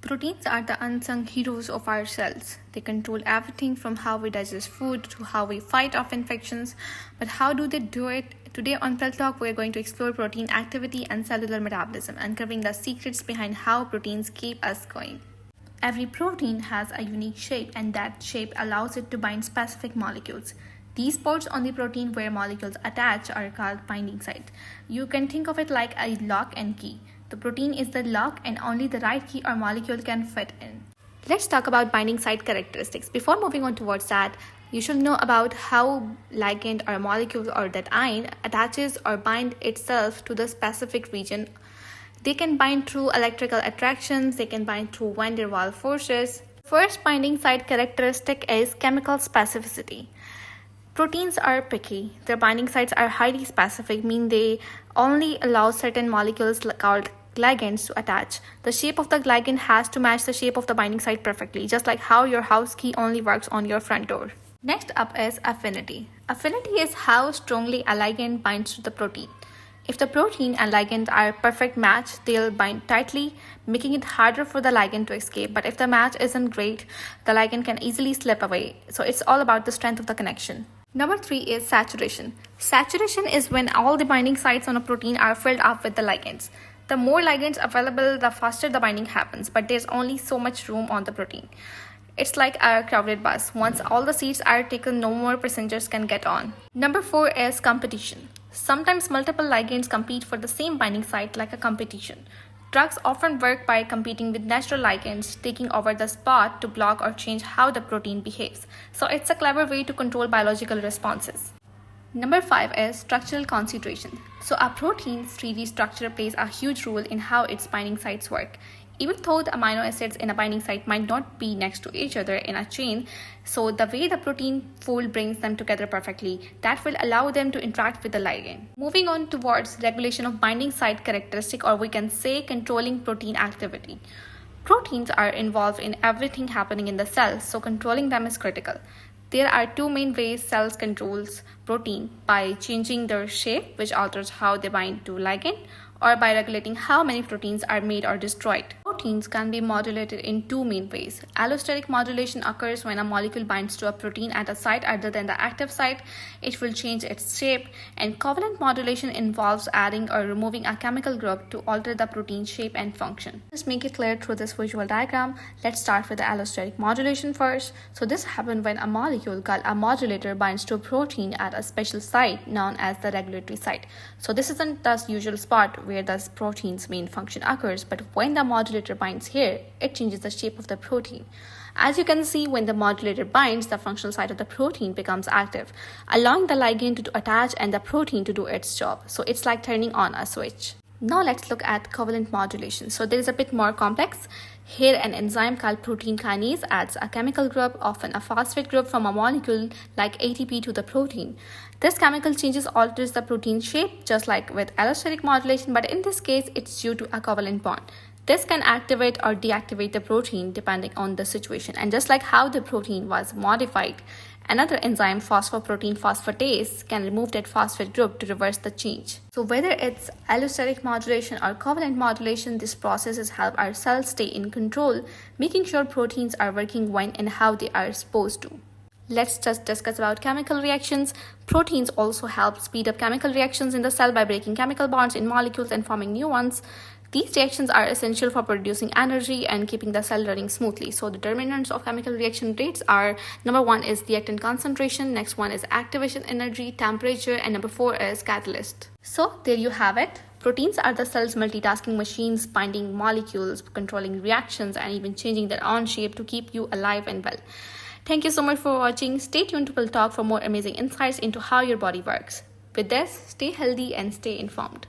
Proteins are the unsung heroes of our cells. They control everything from how we digest food to how we fight off infections. But how do they do it? Today on Cell Talk, we're going to explore protein activity and cellular metabolism, uncovering the secrets behind how proteins keep us going. Every protein has a unique shape, and that shape allows it to bind specific molecules. These spots on the protein where molecules attach are called binding sites. You can think of it like a lock and key. The protein is the lock and only the right key or molecule can fit in. Let's talk about binding site characteristics. Before moving on towards that, you should know about how ligand or molecule or that ion attaches or bind itself to the specific region. They can bind through electrical attractions, they can bind through van der Waals forces. First binding site characteristic is chemical specificity. Proteins are picky. Their binding sites are highly specific, meaning they only allow certain molecules called ligands to attach. The shape of the ligand has to match the shape of the binding site perfectly, just like how your house key only works on your front door. Next up is affinity. Affinity is how strongly a ligand binds to the protein. If the protein and ligand are a perfect match, they'll bind tightly, making it harder for the ligand to escape. But if the match isn't great, the ligand can easily slip away. So it's all about the strength of the connection. Number 3 is saturation. Saturation is when all the binding sites on a protein are filled up with the ligands. The more ligands available, the faster the binding happens, but there's only so much room on the protein. It's like a crowded bus. Once all the seats are taken, no more passengers can get on. Number 4 is competition. Sometimes multiple ligands compete for the same binding site like a competition. Drugs often work by competing with natural ligands, taking over the spot to block or change how the protein behaves. So it's a clever way to control biological responses. Number 5 is structural concentration. So a protein's 3D structure plays a huge role in how its binding sites work. Even though the amino acids in a binding site might not be next to each other in a chain, so the way the protein fold brings them together perfectly, that will allow them to interact with the ligand. Moving on towards regulation of binding site characteristic, or we can say controlling protein activity. Proteins are involved in everything happening in the cell, so controlling them is critical. There are two main ways cells controls protein: by changing their shape, which alters how they bind to ligand, or by regulating how many proteins are made or destroyed. Proteins can be modulated in two main ways. Allosteric modulation occurs when a molecule binds to a protein at a site other than the active site. It will change its shape. And covalent modulation involves adding or removing a chemical group to alter the protein shape and function. Let's make it clear through this visual diagram. Let's start with the allosteric modulation first. So this happens when a molecule called a modulator binds to a protein at a special site known as the regulatory site. So this isn't the usual spot where the protein's main function occurs, but when the modulator binds here, it changes the shape of the protein. As you can see, when the modulator binds, the functional site of the protein becomes active, allowing the ligand to attach and the protein to do its job. So it's like turning on a switch. Now let's look at covalent modulation. So there is a bit more complex. Here an enzyme called protein kinase adds a chemical group, often a phosphate group from a molecule like ATP, to the protein. This chemical changes alters the protein shape just like with allosteric modulation, but in this case it's due to a covalent bond. This can activate or deactivate the protein depending on the situation. And just like how the protein was modified, another enzyme, phosphoprotein phosphatase, can remove that phosphate group to reverse the change. So whether it's allosteric modulation or covalent modulation, this processes help our cells stay in control, making sure proteins are working when and how they are supposed to. Let's just discuss about chemical reactions. Proteins also help speed up chemical reactions in the cell by breaking chemical bonds in molecules and forming new ones. These reactions are essential for producing energy and keeping the cell running smoothly. So determinants of chemical reaction rates are: number 1 is reactant concentration, next one is activation energy, temperature, and number 4 is catalyst. So there you have it. Proteins are the cell's multitasking machines, binding molecules, controlling reactions, and even changing their own shape to keep you alive and well. Thank you so much for watching. Stay tuned to We'll Talk for more amazing insights into how your body works. With this, stay healthy and stay informed.